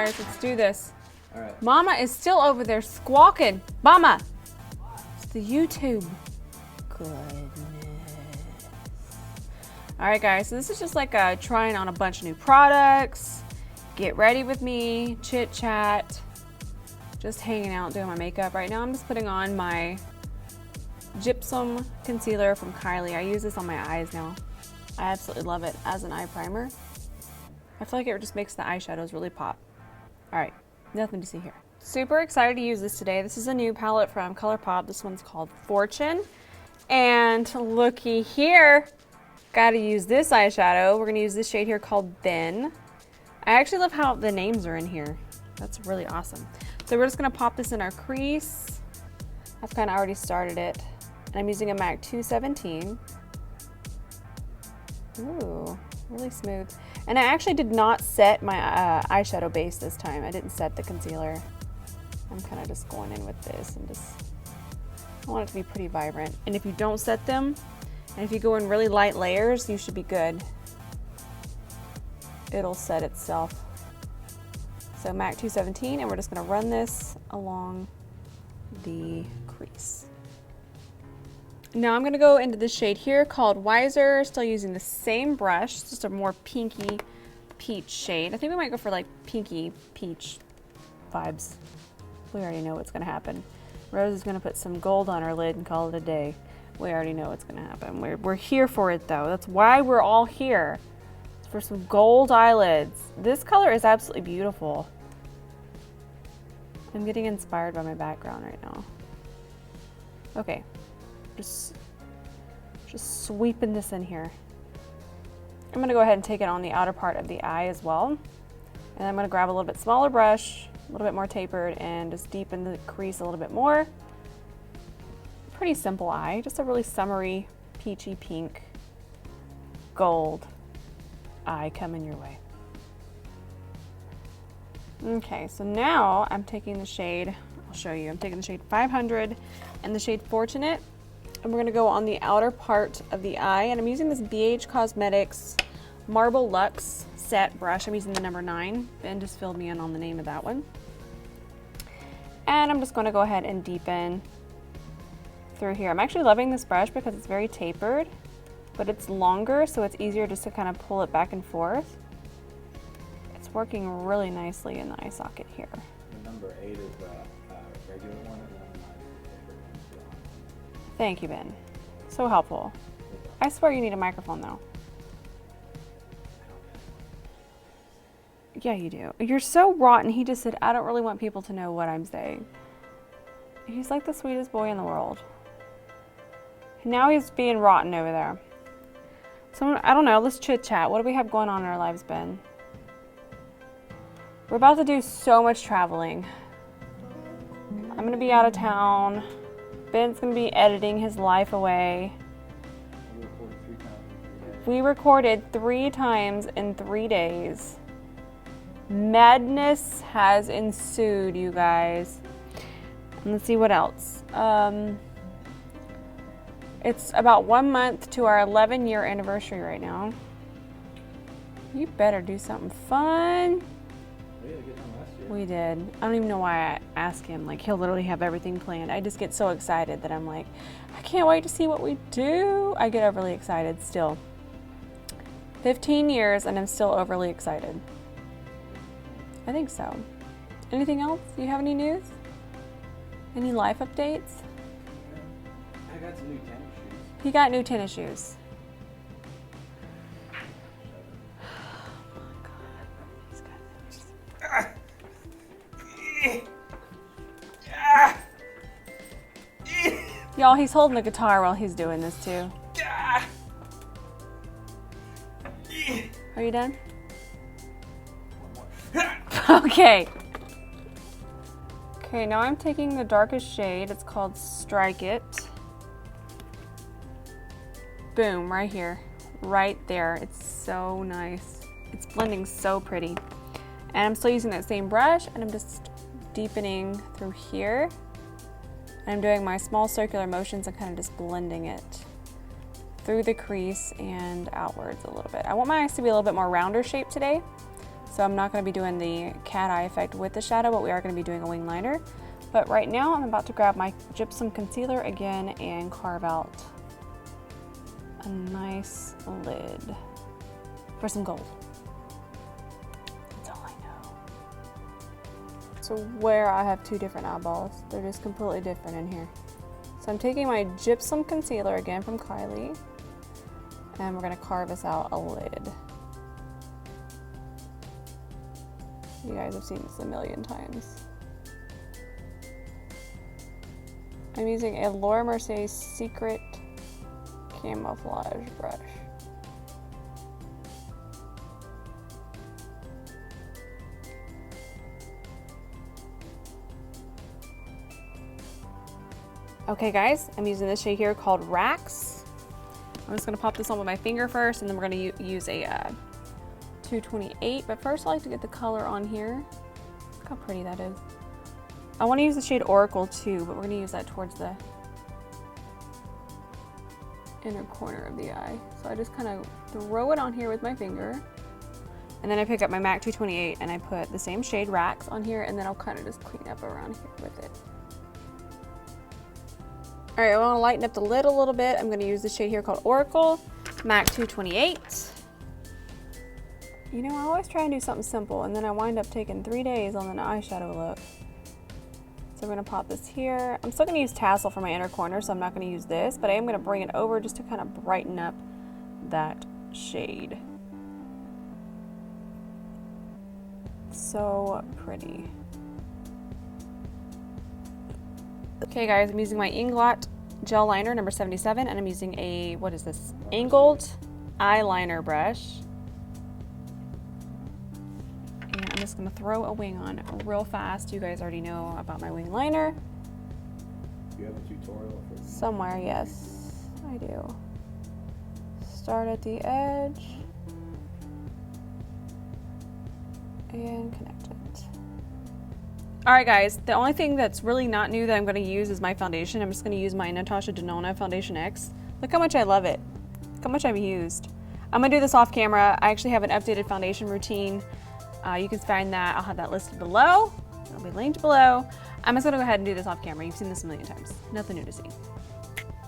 guys, let's do this. All right. Mama is still over there squawking. Mama, it's the YouTube. Goodness. All right, guys, so this is just like trying on a bunch of new products. Get ready with me, chit chat, just hanging out, doing my makeup. Right now I'm just putting on my Gypsum concealer from Kylie. I use this on my eyes now. I absolutely love it as an eye primer. I feel like it just makes the eyeshadows really pop. All right, nothing to see here. Super excited to use this today. This is a new palette from ColourPop. This one's called Fortune. And looky here, gotta use this eyeshadow. We're gonna use this shade here called Ben. I actually love how the names are in here. That's really awesome. So we're just gonna pop this in our crease. I've kind of already started it. And I'm using a MAC 217. Ooh, really smooth. And I actually did not set my eyeshadow base this time. I didn't set the concealer. I'm kind of just going in with this and just, I want it to be pretty vibrant. And if you don't set them, and if you go in really light layers, you should be good. It'll set itself. So MAC 217, and we're just gonna run this along the crease. Now I'm gonna go into this shade here called Wiser, still using the same brush, it's just a more pinky peach shade. I think we might go for like pinky peach vibes. We already know what's gonna happen. Rose is gonna put some gold on her lid and call it a day. We already know what's gonna happen. We're here for it though. That's why we're all here. It's for some gold eyelids. This color is absolutely beautiful. I'm getting inspired by my background right now. Okay. Just sweeping this in here. I'm gonna go ahead and take it on the outer part of the eye as well. And I'm gonna grab a little bit smaller brush, a little bit more tapered, and just deepen the crease a little bit more. Pretty simple eye, just a really summery, peachy pink, gold eye coming your way. Okay, so now I'm taking the shade, I'll show you, I'm taking the shade 500 and the shade Fortunate. And we're gonna go on the outer part of the eye, and I'm using this BH Cosmetics Marble Luxe set brush. I'm using the number 9. Ben just filled me in on the name of that one. And I'm just gonna go ahead and deepen through here. I'm actually loving this brush because it's very tapered, but it's longer, so it's easier just to kind of pull it back and forth. It's working really nicely in the eye socket here. The number 8 is the regular one. Thank you, Ben. So helpful. I swear you need a microphone though. Yeah, you do. You're so rotten. He just said, I don't really want people to know what I'm saying. He's like the sweetest boy in the world. Now he's being rotten over there. So I don't know, let's chit chat. What do we have going on in our lives, Ben? We're about to do so much traveling. I'm gonna be out of town. Ben's gonna be editing his life away. We recorded 3 times in 3 days. Madness has ensued, you guys. And let's see what else. It's about 1 month to our 11-year anniversary right now. You better do something fun. We did. I don't even know why I asked him. Like, he'll literally have everything planned. I just get so excited that I'm like, I can't wait to see what we do. I get overly excited still. 15 years and I'm still overly excited. I think so. Anything else? Do you have any news? Any life updates? I got some new tennis shoes. He got new tennis shoes. Y'all, he's holding the guitar while he's doing this too. Are you done? Okay. Okay, now I'm taking the darkest shade. It's called Strike It. Boom, right here. Right there. It's so nice. It's blending so pretty. And I'm still using that same brush, and I'm just deepening through here. And I'm doing my small circular motions and kind of just blending it through the crease and outwards a little bit. I want my eyes to be a little bit more rounder shape today. So I'm not going to be doing the cat eye effect with the shadow, but we are going to be doing a wing liner. But right now I'm about to grab my Gypsum concealer again and carve out a nice lid for some gold. That's all I know. So where I have two different eyeballs, they're just completely different in here. So I'm taking my Gypsum concealer again from Kylie, and we're going to carve us out a lid. You guys have seen this a million times. I'm using a Laura Mercier Secret Camouflage brush. Okay guys, I'm using this shade here called Rax. I'm just gonna pop this on with my finger first, and then we're gonna use a 228, but first I like to get the color on here. Look how pretty that is. I want to use the shade Oracle too, but we're going to use that towards the inner corner of the eye. So I just kind of throw it on here with my finger, and then I pick up my MAC 228 and I put the same shade Rax on here, and then I'll kind of just clean up around here with it. All right, I want to lighten up the lid a little bit. I'm going to use the shade here called Oracle, MAC 228. You know, I always try and do something simple, and then I wind up taking 3 days on an eyeshadow look. So we're gonna pop this here. I'm still gonna use TASSEL for my inner corner, so I'm not gonna use this, but I am gonna bring it over just to kind of brighten up that shade. So pretty. Okay guys, I'm using my Inglot Gel Liner number 77, and I'm using a, what is this? Angled eyeliner brush. And I'm just gonna throw a wing on real fast. You guys already know about my wing liner. Do you have a tutorial for this? Somewhere, yes, I do. Start at the edge and connect it. All right guys, the only thing that's really not new that I'm gonna use is my foundation. I'm just gonna use my Natasha Denona Foundation X. Look how much I love it. Look how much I've used. I'm gonna do this off camera. I actually have an updated foundation routine. You can find that, I'll have that listed below. It'll be linked below. I'm just gonna go ahead and do this off camera. You've seen this a million times. Nothing new to see.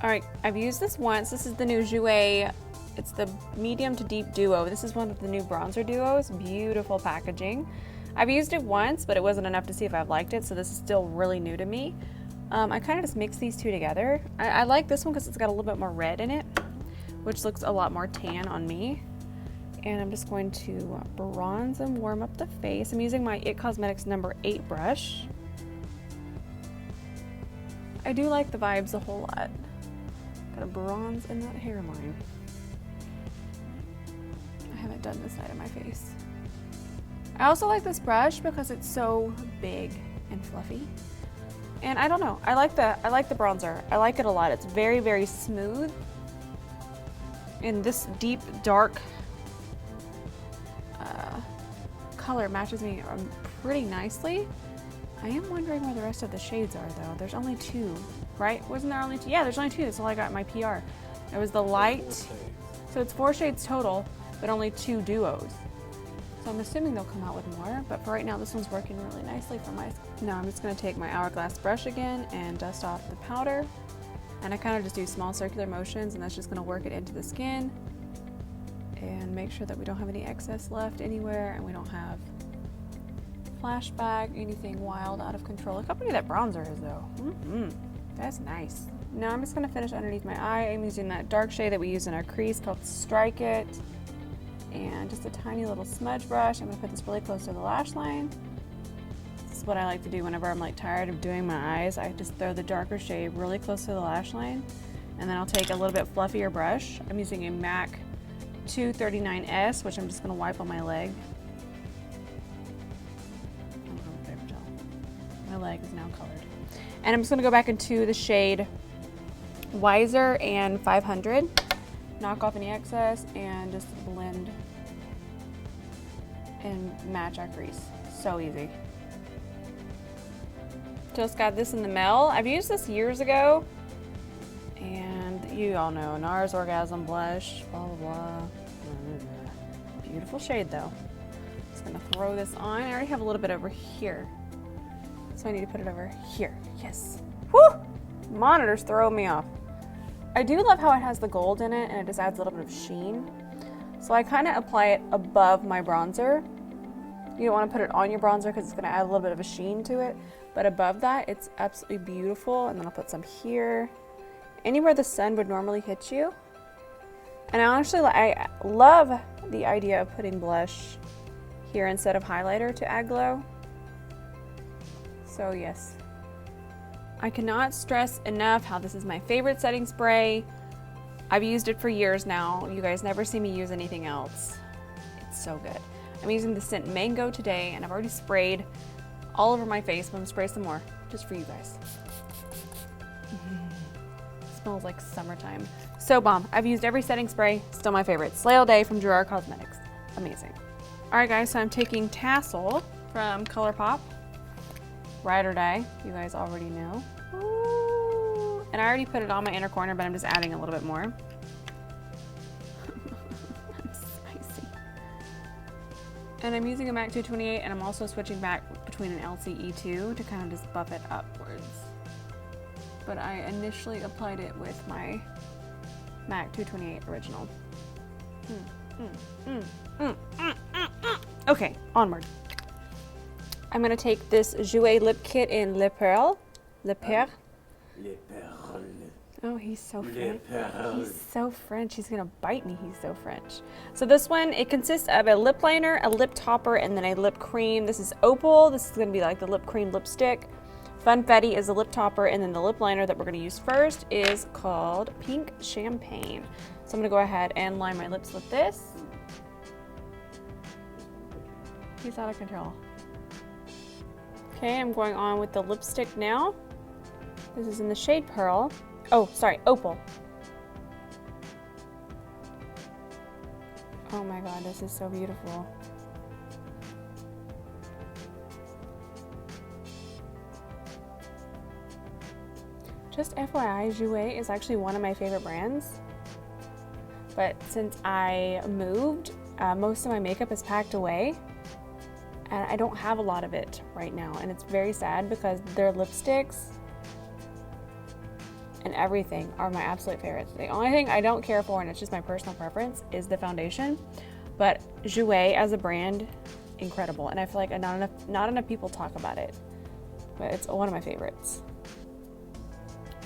All right, I've used this once. This is the new Jouer. It's the medium to deep duo. This is one of the new bronzer duos. Beautiful packaging. I've used it once, but it wasn't enough to see if I've liked it, so this is still really new to me. I kind of just mix these two together. I like this one because it's got a little bit more red in it, which looks a lot more tan on me. And I'm just going to bronze and warm up the face. I'm using my IT Cosmetics number 8 brush. I do like the vibes a whole lot. Got a bronze in that hairline. I haven't done this side of my face. I also like this brush because it's so big and fluffy. And I don't know, I like the bronzer. I like it a lot. It's very, very smooth. And this deep, dark color matches me pretty nicely. I am wondering where the rest of the shades are though. There's only 2, right? Wasn't there only 2? Yeah, there's only 2. That's all I got in my PR. There was the light. So it's 4 shades total, but only 2 duos. So I'm assuming they'll come out with more, but for right now, this one's working really nicely for my skin. Now I'm just gonna take my Hourglass brush again and dust off the powder. And I kind of just do small circular motions, and that's just gonna work it into the skin and make sure that we don't have any excess left anywhere, and we don't have flashback, anything wild, out of control. Look how pretty that bronzer is though. That's nice. Now I'm just gonna finish underneath my eye. I'm using that dark shade that we use in our crease called Strike It. And just a tiny little smudge brush. I'm gonna put this really close to the lash line. This is what I like to do whenever I'm like tired of doing my eyes. I just throw the darker shade really close to the lash line. And then I'll take a little bit fluffier brush. I'm using a MAC 239S, which I'm just gonna wipe on my leg. My leg is now colored. And I'm just gonna go back into the shade Wiser and 500. Knock off any excess and just blend and match our crease. So easy. Just got this in the mail. I've used this years ago, and you all know NARS Orgasm blush, blah blah blah. Beautiful shade though. Just gonna throw this on. I already have a little bit over here. So I need to put it over here. Yes. Whew! Monitor's throwing me off. I do love how it has the gold in it and it just adds a little bit of sheen. So I kind of apply it above my bronzer. You don't want to put it on your bronzer because it's going to add a little bit of a sheen to it. But above that, it's absolutely beautiful. And then I'll put some here. Anywhere the sun would normally hit you. And I love the idea of putting blush here instead of highlighter to add glow. So yes. I cannot stress enough how this is my favorite setting spray. I've used it for years now. You guys never see me use anything else. It's so good. I'm using the scent Mango today, and I've already sprayed all over my face. I'm gonna spray some more, just for you guys. Smells like summertime. So bomb. I've used every setting spray. Still my favorite. Slay All Day from Gerard Cosmetics. Amazing. All right, guys, so I'm taking TASSEL from ColourPop. Ride or Die, you guys already know. Ooh. And I already put it on my inner corner, but I'm just adding a little bit more. I'm spicy. And I'm using a MAC 228, and I'm also switching back between an LCE2 to kind of just buff it upwards. But I initially applied it with my MAC 228 original. Okay, onward. I'm gonna take this Jouer Lip Kit in Le Perle. Le Perle. Le Perle. Oh, he's so Le French. Perle. He's so French. He's gonna bite me. He's so French. So this one, it consists of a lip liner, a lip topper, and then a lip cream. This is Opal. This is gonna be like the lip cream lipstick. Funfetti is the lip topper, and then the lip liner that we're gonna use first is called Pink Champagne. So I'm gonna go ahead and line my lips with this. He's out of control. Okay, I'm going on with the lipstick now. This is in the shade Pearl. Oh, sorry, Opal. Oh my god, this is so beautiful. Just FYI, Jouer is actually one of my favorite brands. But since I moved, most of my makeup is packed away. And I don't have a lot of it right now, and it's very sad because their lipsticks and everything are my absolute favorites. The only thing I don't care for, and it's just my personal preference, is the foundation. But Jouer as a brand, incredible, and I feel like not enough people talk about it, but it's one of my favorites.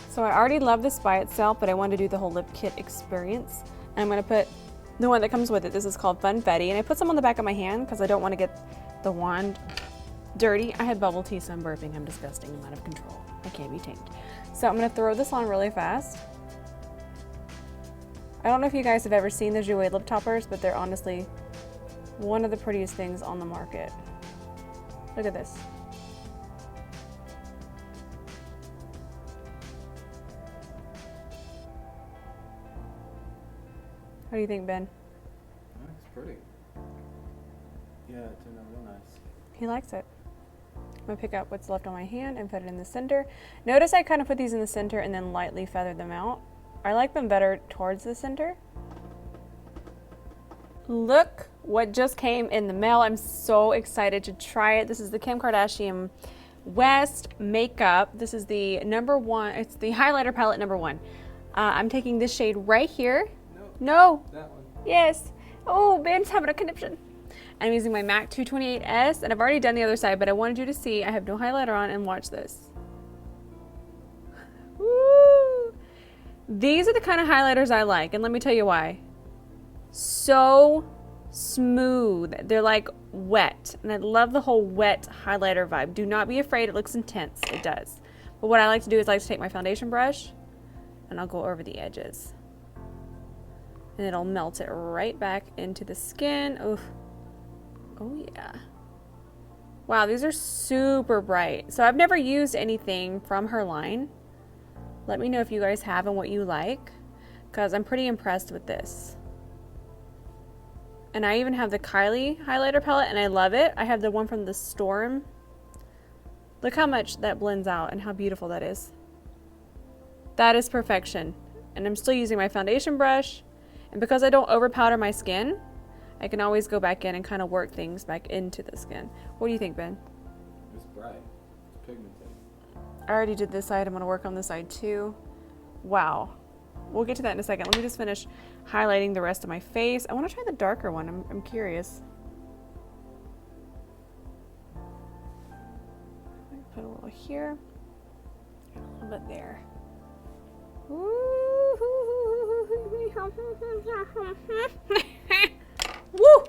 So I already love this by itself, but I wanted to do the whole lip kit experience, and I'm going to put the one that comes with it. This is called Funfetti, and I put some on the back of my hand because I don't want to get the wand dirty. I had bubble tea, so I'm burping. I'm disgusting. I'm out of control. I can't be tamed. So I'm going to throw this on really fast. I don't know if you guys have ever seen the Jouer lip toppers, but they're honestly one of the prettiest things on the market. Look at this. What do you think, Ben? It's pretty. Yeah, it turned out real nice. He likes it. I'm gonna pick up what's left on my hand and put it in the center. Notice I kind of put these in the center and then lightly feather them out. I like them better towards the center. Look what just came in the mail. I'm so excited to try it. This is the Kim Kardashian West makeup. This is the #1. It's the highlighter palette #1. I'm taking this shade right here. No. That one. Yes. Oh, Ben's having a conniption. I'm using my MAC 228S, and I've already done the other side, but I wanted you to see I have no highlighter on, and watch this. Woo! These are the kind of highlighters I like, and let me tell you why. So smooth. They're like wet, and I love the whole wet highlighter vibe. Do not be afraid. It looks intense. It does. But what I like to do is I like to take my foundation brush, and I'll go over the edges. And it'll melt it right back into the skin. Oof. Oh yeah. Wow, these are super bright. So I've never used anything from her line. Let me know if you guys have and what you like, because I'm pretty impressed with this. And I even have the Kylie highlighter palette, and I love it. I have the one from the Storm. Look how much that blends out and how beautiful that is. That is perfection. And I'm still using my foundation brush. And because I don't over powder my skin, I can always go back in and kind of work things back into the skin. What do you think, Ben? It's bright. It's pigmented. I already did this side. I'm going to work on this side too. Wow. We'll get to that in a second. Let me just finish highlighting the rest of my face. I want to try the darker one. I'm curious. Put a little here. A little bit there. Woo!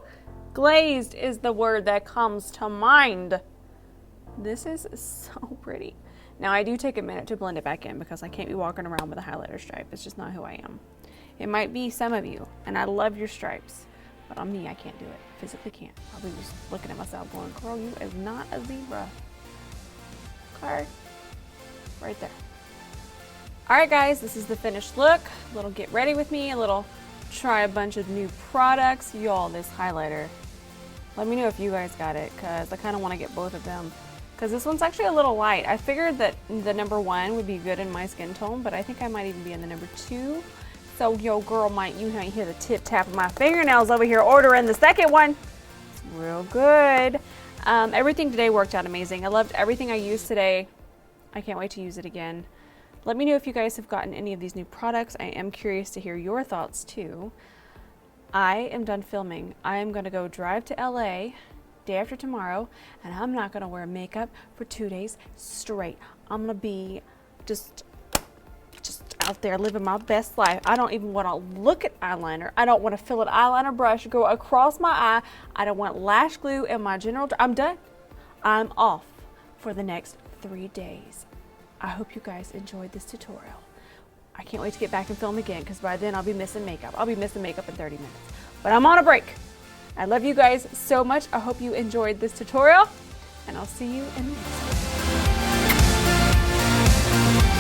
Glazed is the word that comes to mind. This is so pretty. Now I do take a minute to blend it back in because I can't be walking around with a highlighter stripe. It's just not who I am. It might be some of you, and I love your stripes, but on me, I can't do it. Physically can't. I'll be just looking at myself going, girl, you is not a zebra. Okay, right there. All right, guys, this is the finished look. A little get ready with me, a little try a bunch of new products. Y'all, this highlighter, let me know if you guys got it, because I kind of want to get both of them. Because this one's actually a little light. I figured that the number 1 would be good in my skin tone, but I think I might even be in the number 2. So yo girl might, you might hear the tip tap of my fingernails over here ordering the second one. It's real good. Everything today worked out amazing. I loved everything I used today. I can't wait to use it again. Let me know if you guys have gotten any of these new products. I am curious to hear your thoughts too. I am done filming. I am gonna go drive to LA day after tomorrow, and I'm not gonna wear makeup for 2 days straight. I'm gonna be just out there living my best life. I don't even want to look at eyeliner. I don't want to feel an eyeliner brush go across my eye. I don't want lash glue in my general. I'm done. I'm off for the next 3 days. I hope you guys enjoyed this tutorial. I can't wait to get back and film again, because by then I'll be missing makeup. I'll be missing makeup in 30 minutes. But I'm on a break. I love you guys so much. I hope you enjoyed this tutorial, and I'll see you in the next one.